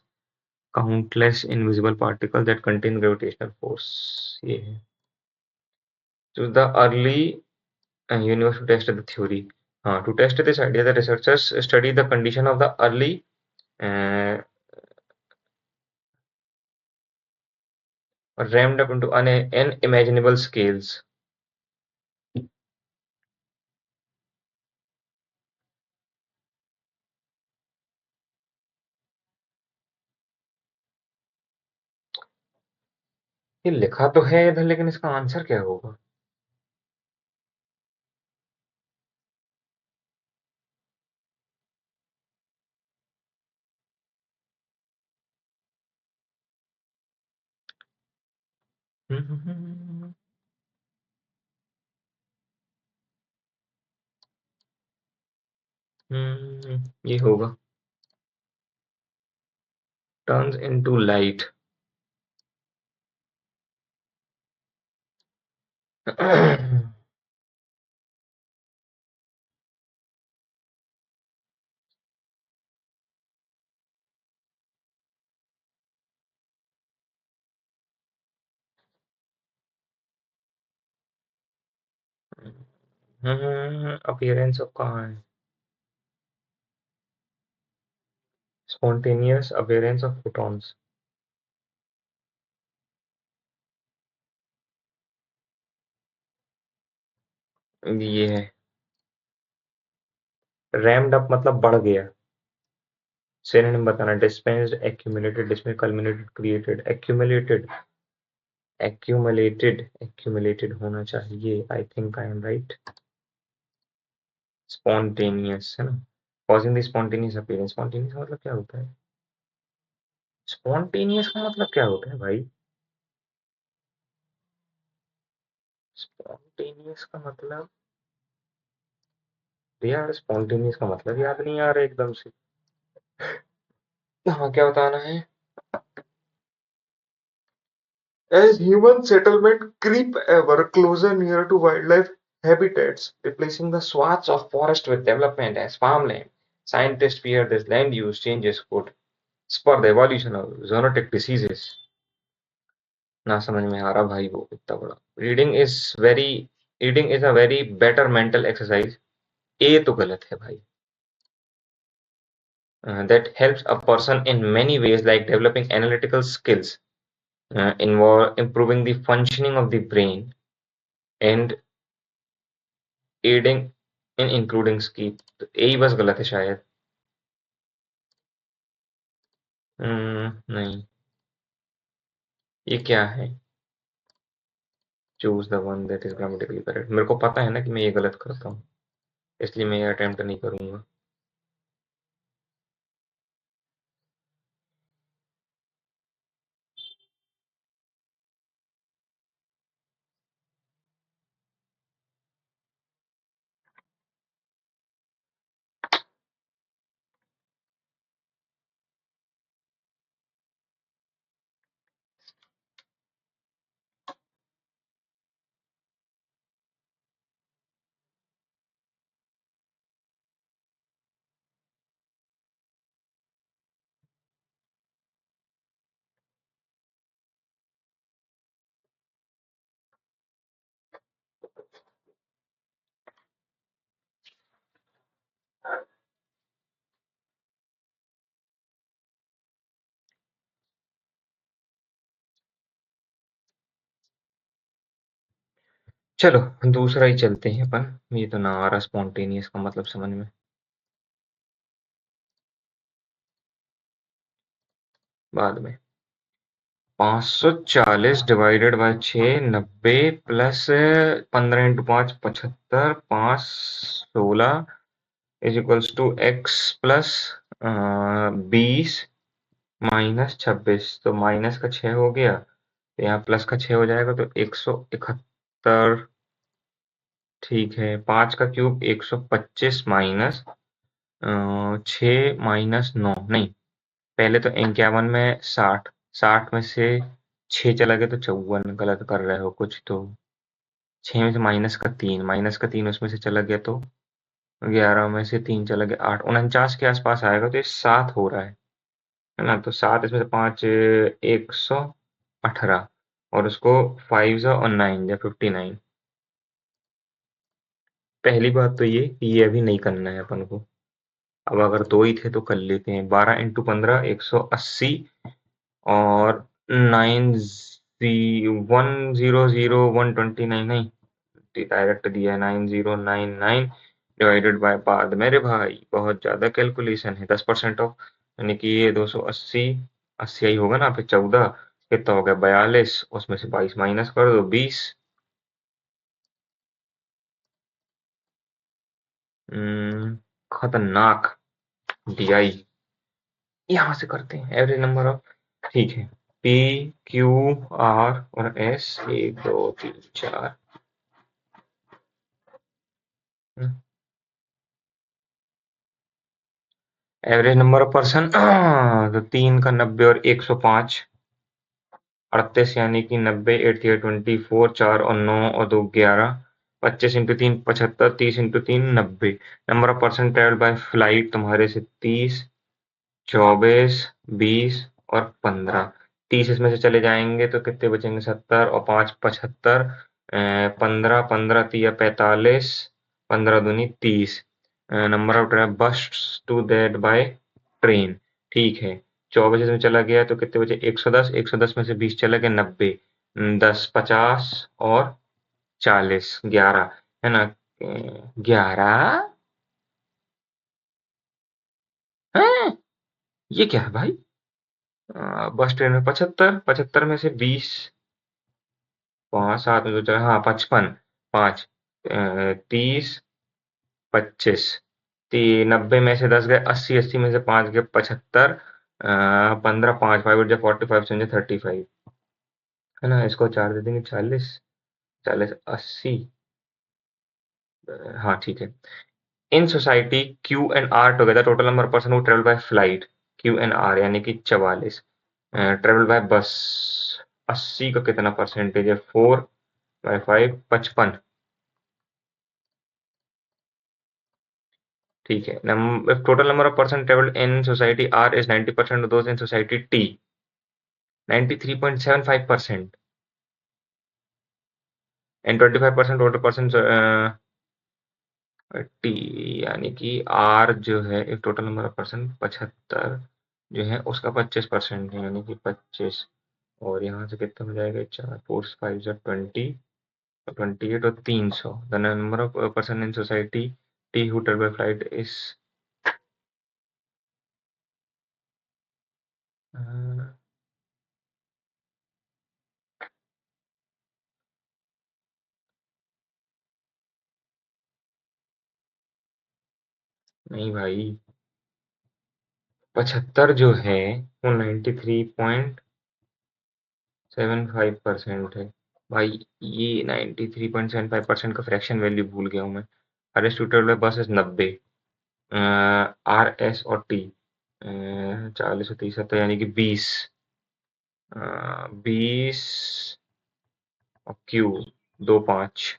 Countless invisible particles that contain gravitational force. ये है। To the early universe to test the theory. To test this idea, the researchers study the condition of the early uh, ramped up into unimaginable scales. ये लिखा तो है इधर, लेकिन इसका answer क्या होगा? ये होगा turns into light. Appearance of कहाँ है? Spontaneous appearance of photons. ये है रैम्ड अप, मतलब बढ़ गया। सिनोनिम बताना। Dispensed, accumulated, dispense, culminated, created, accumulated, accumulated, accumulated होना चाहिए। I think I am right. Spontaneous है ना? Causing the spontaneous appearance. Spontaneous का मतलब क्या होता है? स्पॉन्टेनियस का मतलब क्या होता है भाई? स्पॉन्टेनियस का मतलब, यार स्पॉन्टेनियस का मतलब याद नहीं आ रहा एकदम से। हाँ, क्या बताना है? As human settlement creep ever closer near to wildlife habitats, replacing the swaths of forest with development as farmland, scientists fear this land use changes could spur the evolution of zoonotic diseases. ना समझ में आ रहा भाई वो इतना बड़ा। Reading is very reading is a very better mental exercise. ए तो गलत है भाई। That helps a person in many ways, like developing analytical skills, improving the functioning of the brain, and aiding in including sleep। तो यही बस गलत है शायद। नहीं। ये क्या है? Choose the one that is grammatically correct. मेरे को पता है ना कि मैं ये गलत करता हूँ, इसलिए मैं ये अटेम्प्ट नहीं करूंगा। चलो दूसरा ही चलते हैं अपन। ये तो ना आ रहा स्पॉन्टेनियस का मतलब समझ में। बाद में 540 divided by 6 90 plus 15 × 5 75 5 16 is equals to X plus 20 minus 26। तो माइनस का 6 हो गया, तो यहाँ प्लस का 6 हो जाएगा, तो 171। ठीक है, 5 का क्यूब 125 माइनस 6 माइनस 9, नहीं, पहले तो 51 में 60, 60 में से 6 चला गया तो 54। गलत कर रहे हो कुछ तो। 6 में से माइनस का 3 उसमें से चला गया तो 11 में से 3 चला गया 8, 49 के आसपास आएगा, तो ये 7 हो रहा है ना? तो 7 इसमें से 5 118, और उसको 5 और 9 या 59। पहली बात तो ये अभी नहीं करना है अपन को। अब अगर दो ही थे तो कर लेते हैं। 12 × 15 180, और 1000129, नहीं, डायरेक्ट दिया है 9099 डिवाइडेड बाय, बाद मेरे भाई बहुत ज्यादा कैलकुलेशन है। 10% ऑफ, यानी कि ये 280, 80 ही होगा ना, फिर 14, कितना हो गया 42, उसमें से 22 माइनस कर दो 20। खतरनाक। DI यहाँ से करते हैं एवरेज नंबर ऑफ। ठीक है, P Q R और S, 1 2 3 4। Average number of person तो 3 का 90 और 105, 38 यानी कि 90, 8 3 24, 4 और 9 और 2 11, 25 × 3 75, 30 × 3 90। Number of person travel by flight तुम्हारे से 30, 24, 20 और 15। 30 इसमें से चले जाएंगे तो कितने बचेंगे 70 और 5 75, 15 15 तिया 45, 15 दूनी 30। Number of travel bus to that by train. ठीक है, 24 इसमें चला गया तो कितने बचे 110, 110 में से 20 चला गया 90, 10 50 और 40, 11 है ना। 11 है, ये क्या है भाई। बस ट्रेन में 75, 75 में से 20, 5 7 में 2 4, हाँ 55, 5 30, 25, 90 में से 10 गए 80, 80 में से 5 गए 75, 15 5 5 उठ जाए 45 समझे 35 है ना। इसको 4 दे देंगे 40, 40 80। हाँ ठीक है। In society Q and R together total number person who travel by flight Q and R यानी कि 44। ट्रेवल बाय बस 80 का कितना परसेंटेज है 4/5, 55। ठीक है, total number of person travelled in society R is 90% of those in society T, 93.75%, and 25% total person T यानी कि R जो है एक टोटल नंबर ऑफ पर्सन 75 जो है उसका 25% है यानी कि 25। और यहाँ से कितना हो जाएगा 4 4 5 20, 28 और 300। The number of person in society T who travel by flight is नहीं भाई, 75 जो है वो 93.75% है भाई। ये 93.75% का फ्रैक्शन वैल्यू भूल गया हूँ मैं। हरेस्ट टोटल बस इज 90, आर एस और टी 40 और 30 तो यानी कि 20, 20 और Q 2 5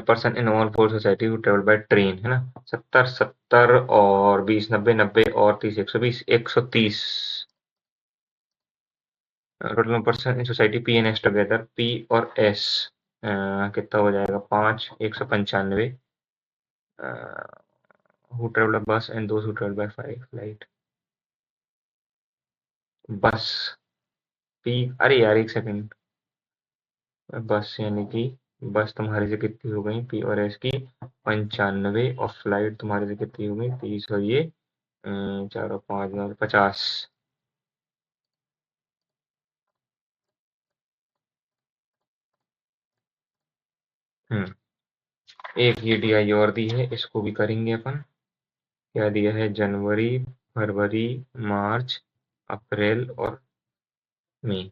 person in all four society who travel by train है ना। 70 70 और 20 90 90 और 30 120 130। Total person in society P N S together P और एस कितना हो जाएगा 5 195। Who travel bus and those who travel by flight. बस पी, अरे यार एक सेकंड, बस यानी कि बस तुम्हारी से कितनी हो गई पी और एस की 95 और फ्लाइट तुम्हारे से कितनी हो गई 30 और ये 4 और 5 9 50। हम्म, एक ये DI और दी है इसको भी करेंगे अपन। क्या दिया है जनवरी, फरवरी, मार्च, अप्रैल और मई,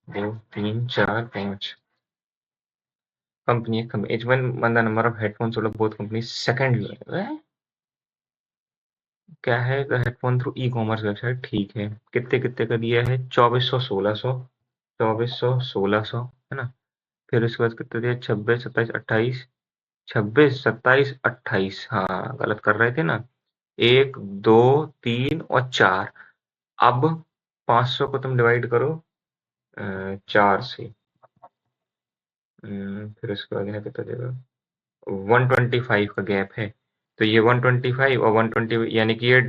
2 3 4 5। Company H one the number of headphone sold both company second. क्या है headphone through e commerce website. ठीक है, कितने कितने का दिया है 2400 1600, 2400 1600 है ना। फिर उसके बाद कितने दिया 26 27 28, 26 27 28, हाँ गलत कर रहे थे ना। 1 2 3 और 4। अब 500 को तुम डिवाइड करो 4 से। फिर उसके बाद यहाँ कितना देगा 125 का गैप है। तो ये 125 और 120 यानी कि ये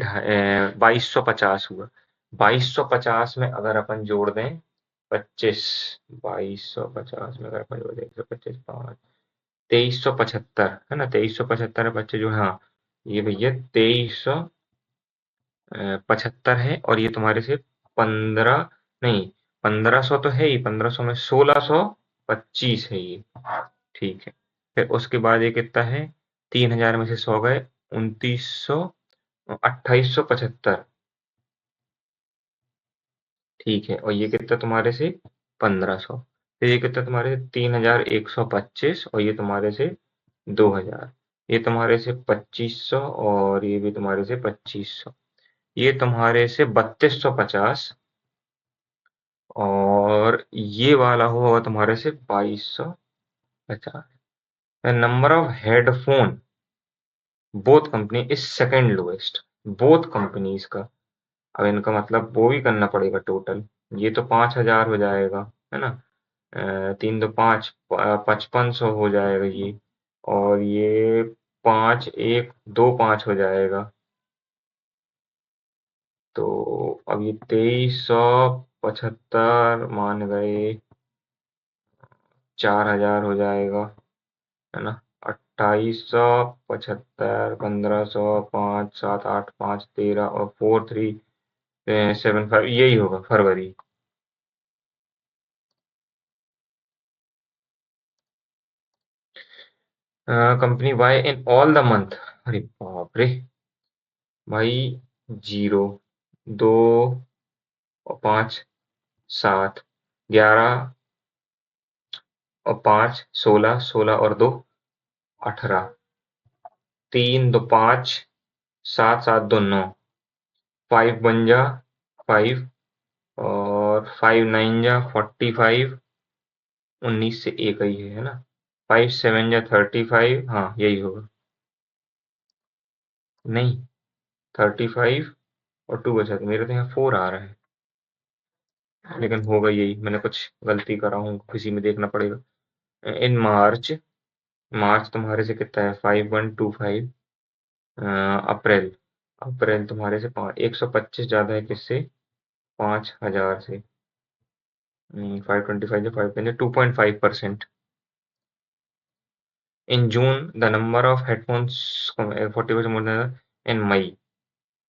2250 हुआ। 2250 में अगर अपन जोड़ दें 25, 2250 में अगर अपन जोड़ दें 125 5, 2375 है ना। 2375 बच्चे जो हाँ ये भैया 2375 है और ये तुम्हारे से 15 नहीं, 1500 तो है ही, 1500 में 1625 है ये। ठीक है, फिर उसके बाद ये कितना है, 3000 में से 100 गए, 2900, 2875। ठीक है, और ये कितना तुम्हारे से 1500, फिर ये कितना तुम्हारे से 3125, और ये तुम्हारे से 2000, ये तुम्हारे से 2500, और ये भी तुम्हारे से 2500, ये तुम्हारे से 3250, और ये वाला होगा तुम्हारे से 2250। Number of headphone both company is second lowest, both companies का। अब इनका मतलब वो भी करना पड़ेगा टोटल। ये तो 5000 हो जाएगा, है ना। 3 2 5, 5500 हो जाएगा ये, और ये 5125 हो जाएगा। तो अब ये 2375 मान गए, 4000 हो जाएगा, है ना। 2875, 1500, 5 7 8 5 13, और 4375, यही होगा फरवरी। Company why in all the month, अरे बाप रे भाई, 0, 2 और 5 7, 11 और 5 16, 16 और 2 18, 3 2 5, 7 7 2 9, 5 1 जा 5, और 5 9 जा 45, 19 से एक ही है ना। 5 7 जा 35, हाँ यही होगा। नहीं, 35 और 2 बचा, तो मेरे तो यहाँ 4 आ रहा है, लेकिन होगा यही, मैंने कुछ गलती करा हूँ, किसी में देखना पड़ेगा। इन मार्च, मार्च तुम्हारे से कितना है, 5125। अप्रैल, अप्रैल तुम्हारे से 125 ज़्यादा है, किससे, 5000 से। 525 जो 5 2.5%। In June the number of headphones 40% more than in May.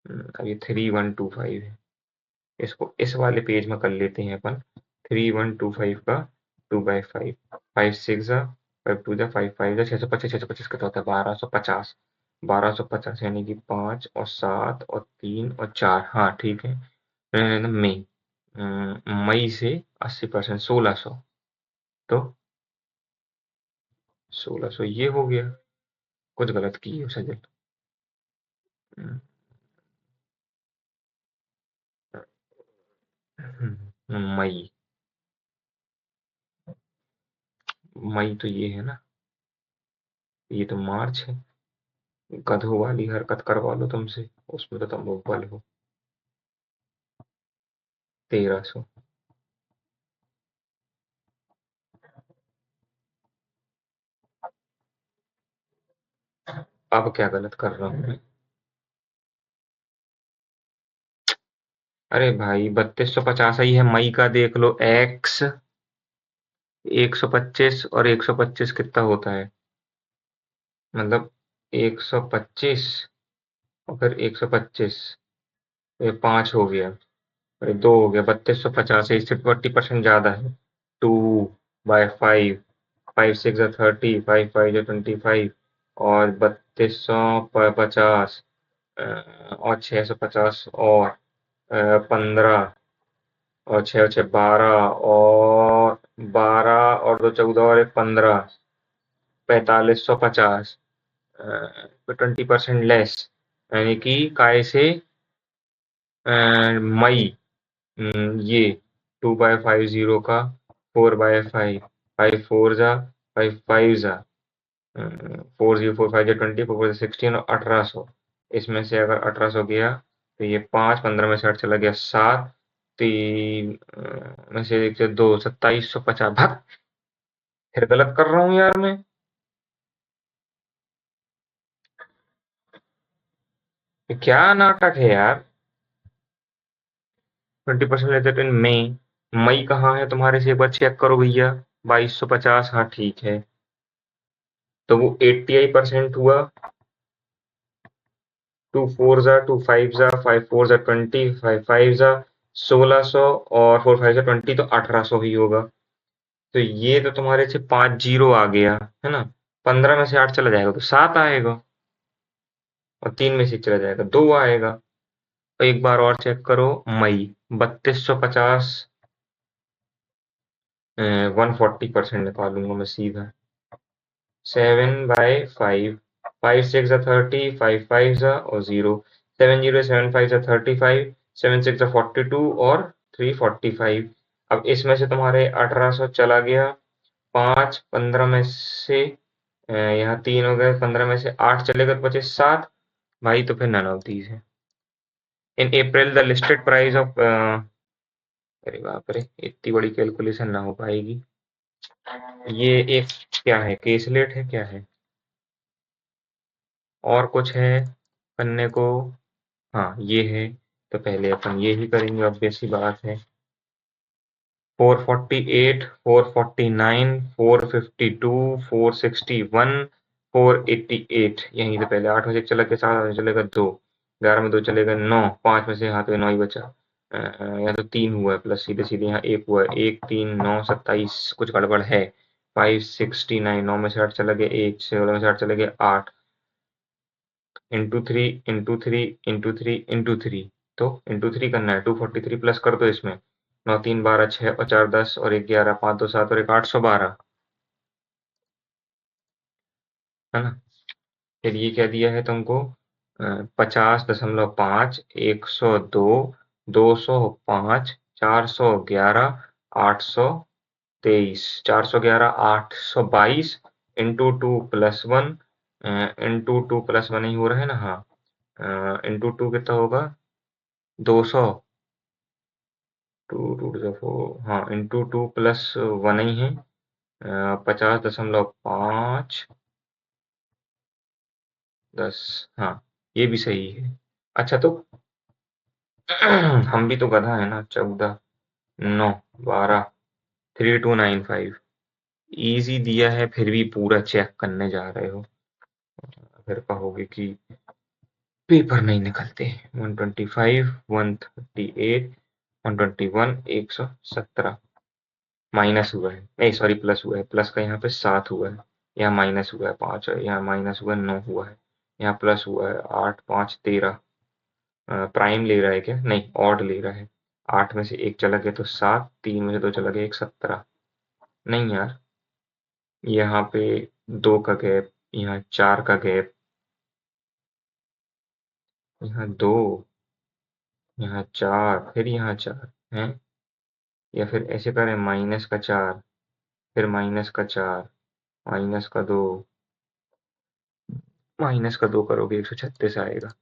अब ये 3125 है, इसको इस वाले पेज में कर लेते हैं अपन। 3125 का 2/5, 5 6 जा 5 2 जा 5 5 जा 625, 625 कितना होता है, 1250, 1250 यानी कि 5 और 7 और 3 और 4, हाँ ठीक है। मई, मई से 80%, 1600, तो 1600 ये हो गया। कुछ गलत की है सजल। हम्म, मई, मई तो ये है ना, ये तो मार्च है। गधों वाली हरकत करवा लो तुमसे, उसमें तो तुम अव्वल हो। 1300। अब क्या गलत कर रहा हूँ मैं। अरे भाई 3250 ही है, मई का देख लो, एक्स 125, और 125 कितना होता है, मतलब 125 और फिर 125, ये 5 हो गया, अरे 2 हो गया, 3250 से इससे 40% ज्यादा है। 2/5, 5 6 30, 5 5 25, और 3250, और 650, और 15, और 6 6 12, और 12 और 2 14, और 15, 4550, 20% लेस, यानी कि काय से, मई, ये 2/50 का 4/5, 5 4 जा 5 5 जा, 4 0 4 5 जा 20, 4 4 16, और 1800। इसमें से अगर 1800 गया, तो ये 5 15 में से 8 चला गया, 7, 3 में से 1 से 2, 2750 भाग। फिर गलत कर रहा हूँ यार मैं। ये क्या नाटक है यार। 20% लेते तो इन मई, मई कहाँ है तुम्हारे से, एक बार चेक करो भैया। 2250, हाँ ठीक है, तो वो 88% हुआ। 2 4 जा 2 5 जा 5 4 जा 20, 5 5 जा 1600 और 4 5 से 20 तो 1800 ही होगा। तो ये तो तुम्हारे से 5 जीरो आ गया है ना। 15 में से 8 चला जाएगा तो 7 आएगा, और 3 में से चला जाएगा 2 आएगा। तो एक बार और चेक करो, मई 3250, 140% निकालूंगा मैं सीधा। 7/5, 5 6 30, 5 5 और 0, 7 0 7 5 35, 7 6 42 और 345। अब इसमें से तुम्हारे 1800 चला गया, 5 15 में से यहाँ 3 हो गए, 15 में से 8 चलेगा तो बचे 7। भाई तो फिर नन ऑफ दीज है। इन अप्रैल द लिस्टेड प्राइस ऑफ, अरे बाप रे, इतनी बड़ी कैलकुलेशन ना हो पाएगी। ये एक क्या है, केसलेट है क्या है, और कुछ है करने को? हाँ ये है, तो पहले अपन ये ही करेंगे, ऑब्वियस सी बात है। 448, 449, 452, 461, 488, यहीं से पहले 8 में से चला के 7 में से चलेगा 2, 11 में 2 चलेगा 9, 5 में से हाथ में 9 ही बचा। यहाँ तो 3 हुआ है प्लस, सीधे सीधे यहाँ 1 हुआ है, 1 3 9 27, कुछ गड़बड़ है। 569, 9 में से 8 चला गया 1, 16 में से 8 चला गया 8, इंटू थ्री, तो इंटू थ्री करना है, 243 प्लस कर दो इसमें, 9 3 12 6 और 4 10 और 1 11, 5 2 7 और 1 812, है ना। फिर ये क्या दिया है तुमको, 50.5, 102, 205, 411, 823, 411 822, इंटू 2 + 1, इंटू 2 + 1 ही हो रहा है ना, हाँ। इंटू 2 कितना होगा, 200, 2 2 4, हाँ, इंटू 2 + 1 ही है, 50.5, 10, हाँ, ये भी सही है। अच्छा तो हम भी तो गधा है ना, 14 9 12, 3295, इजी दिया है फिर भी पूरा चेक करने जा रहे हो, फिर कहोगे कि पेपर नहीं निकलते। 125, 138, 121, 117 माइनस हुआ है, नहीं सॉरी प्लस हुआ है, प्लस का यहाँ पे 7 हुआ है, यहाँ माइनस हुआ है 5 है, यहाँ माइनस हुआ है 9 हुआ है, यहाँ प्लस हुआ है 8 5 13। प्राइम ले रहा है क्या, नहीं ऑड ले रहा है। 8 में से 1 चला गया तो 7, 3 में से 2 चला गया 1 17। नहीं यार, यहाँ पे 2 का गैप, यहाँ 4 का गैप, यहाँ 2, यहाँ 4, फिर यहाँ 4 है, या फिर ऐसे करें -4, फिर -4, -2, -2 करोगे 136 आएगा।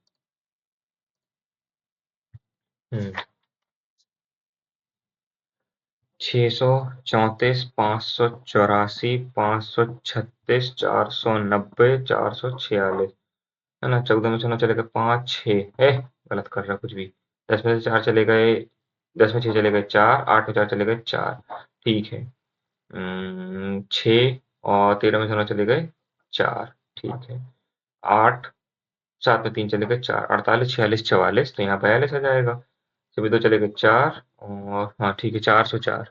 634, 584, 536, 490, 446, है ना। 14 में से 9 चले गए 5 6, गलत कर रहा कुछ भी। 10 में से 4 चले गए, 10 में 6 चले गए 4, 8 में 4 चले गए 4, ठीक है। 6 और 13 में से 9 चले गए 4, ठीक है। 8 7 में 3 चले गए 4, 48 46 44, तो यहाँ 42 आ जाएगा। सभी 2 चले गए 4, और हाँ ठीक है 404।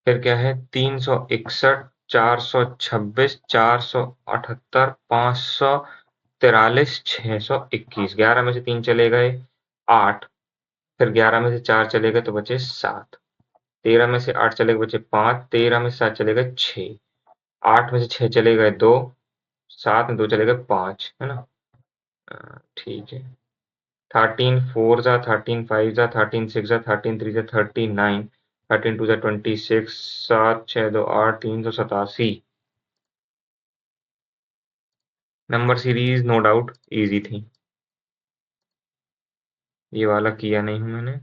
फिर क्या है, 361, 426, 478, 543, 621, 11 में से 3 चले गए 8, फिर 11 में से 4 चले गए तो बचे 7, 13 में से 8 चले गए बचे 5, 13 में से 7 चले गए 6, 8 में से 6 चले गए 2, 7 में 2 चले गए 5, है ना। ठीक है। 13 4 जा, 13 5 जा, 13 6 जा, 13 3 जा 39, 13 2 जा 26, 7 6 2 8, 387। Number series no doubt easy थी, ये वाला किया नहीं हूं मैंने,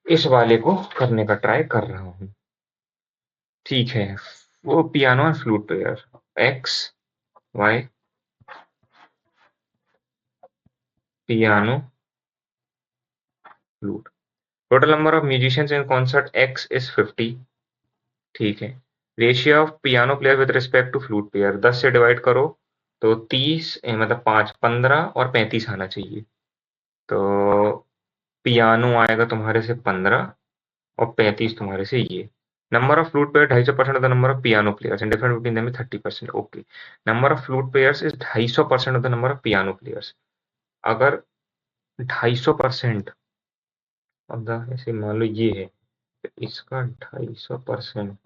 इस वाले को करने का ट्राई कर रहा हूँ। ठीक है, वो पियानो और flute player, X Y, piano flute, total number of musicians in concert X is 50, ठीक है। Ratio of piano player with respect to flute player, 10 से डिवाइड करो तो 30 मतलब 5 15 और 35 आना चाहिए। तो पियानो आएगा तुम्हारे से 15 और 35 तुम्हारे से ये। Number of flute player 250% of the number of piano players and difference between them is 30%। Okay, number of flute players is 250% of the number of piano players. अगर 250% ऑफ द, ऐसे मान लो ये है, तो इसका 250%,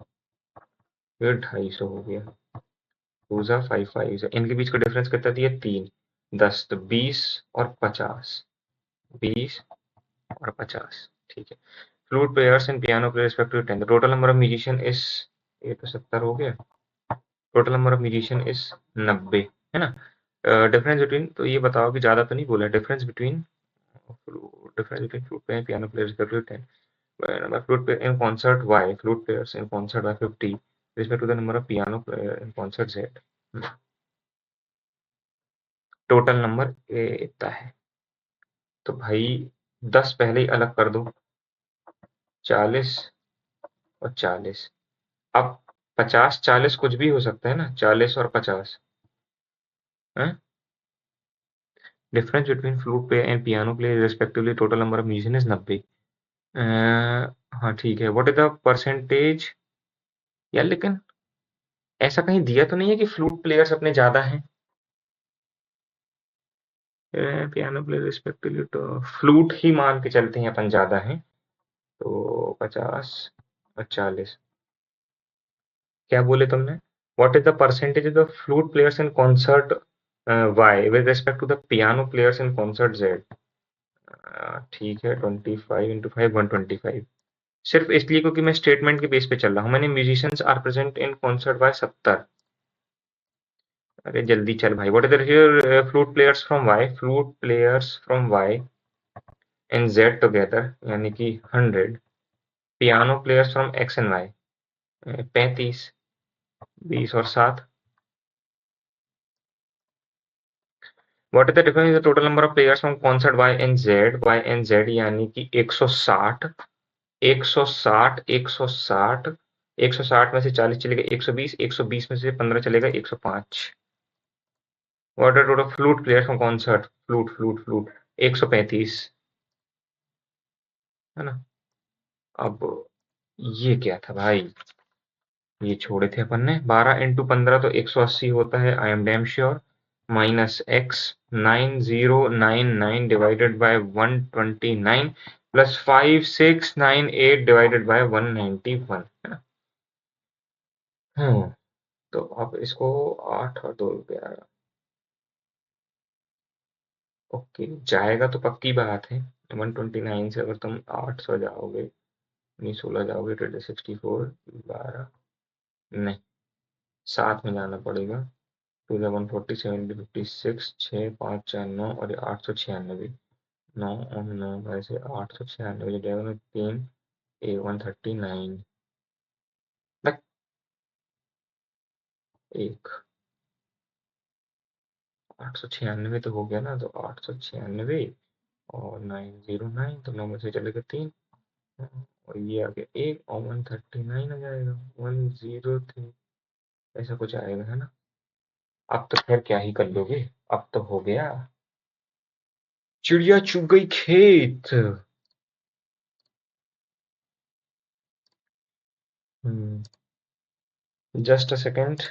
फिर 250 हो गया, 2 जा 5 5, इनके बीच का डिफरेंस कितना दिया 3, 10, तो 20 और 50, 20 और 50, ठीक है। Flute players and piano player respectively 10, the total number of musician is, ये तो 70 हो गया, total number of musician is 90, है ना। डिफरेंस बिटवीन, तो ये बताओ कि ज्यादा तो नहीं बोला, difference between flute player piano player respectively 10, number of flute player in concert Y, flute players in concert Y 50 respect to the number of piano player in concert Z। Total number इतना है। तो भाई 10 पहले ही अलग कर दो, 40 और 40। अब 50 40 कुछ भी हो सकता है ना, 40 और 50 है। Difference between flute player and piano player respectively total number of musician is 90। हाँ ठीक है, व्हाट इज द परसेंटेज। यार लेकिन ऐसा कहीं दिया तो नहीं है कि फ्लूट प्लेयर्स अपने ज्यादा हैं। पियानो प्लेयर रिस्पेक्टिवली, तो फ्लूट ही मान के चलते हैं अपन ज्यादा हैं, तो 50 और 40। क्या बोले तुमने, what is the percentage of the flute players in concert Y with respect to the piano players in concert Z. ठीक है, 25 इंटू 5 125। सिर्फ इसलिए क्योंकि मैं स्टेटमेंट के बेस पे चल रहा हूँ। मैंने musicians are present in concert by 70। अरे जल्दी चल भाई, what is the flute players from Y, flute players from Y in Z together यानी कि 100, piano players from X and Y 35, 20 और 7। What is the difference the total number of players from concert Y and Z यानी कि 160, 160, 160, 160 में से 40 चलेगा 120, 120 में से 15 चलेगा 105। What is total flute players from concert, flute flute flute 135, है ना। अब ये क्या था भाई, ये छोड़े थे अपन ने। 12 इंटू 15 तो 180 होता है, I am damn sure. Minus x 9099 divided by 129 plus 5698 divided by 191, है ना। तो अब इसको 8 और 2 11, ओके जाएगा तो पक्की बात है। 129 से अगर तुम 8 सौ जाओगे, नहीं 16 जाओगे, 64 12, नहीं 7 में जाना पड़ेगा। 2 140 70 56 6 5 4 9 और 896, 9 और 9 में से 896 जो जाएगा 3 139, एक 896 तो हो गया ना, तो 896 और 909, तो 9 में से चलेगा 3 और ये आ गया 1 और 139 आ जाएगा 103, ऐसा कुछ आएगा, है ना। अब तो खैर क्या ही कर लोगे, अब तो हो गया, चिड़िया चुग गई खेत। Just a second.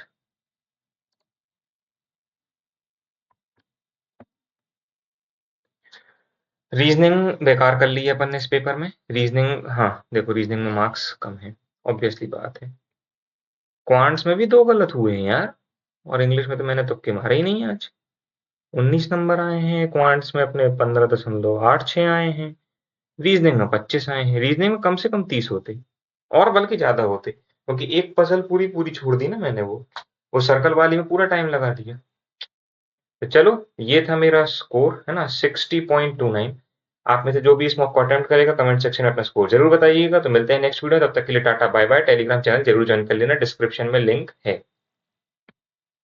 रीजनिंग बेकार कर ली है अपन ने इस पेपर में। रीजनिंग, हाँ देखो रीजनिंग में मार्क्स कम है, ऑब्वियसली बात है। क्वांट्स में भी 2 गलत हुए हैं यार, और इंग्लिश में तो मैंने तुक्के मारे ही नहीं आज। 19 नंबर आए हैं क्वांट्स में अपने, 15.86 आए हैं। रीजनिंग में 25 आए हैं। रीजनिंग में कम से कम 30 होते, और बल्कि ज्यादा होते, क्योंकि एक पजल पूरी पूरी छोड़ दी ना मैंने, वो सर्कल वाली में पूरा टाइम लगा दिया। तो चलो ये था मेरा स्कोर, है ना, 60.29। आप में से जो भी इस मॉक को अटेम्प्ट करेगा कमेंट सेक्शन में अपना स्कोर जरूर बताइएगा। तो मिलते हैं नेक्स्ट वीडियो, तब तक के लिए ta-ta bye bye. Telegram channel जरूर ज्वाइन कर लेना, डिस्क्रिप्शन में लिंक है।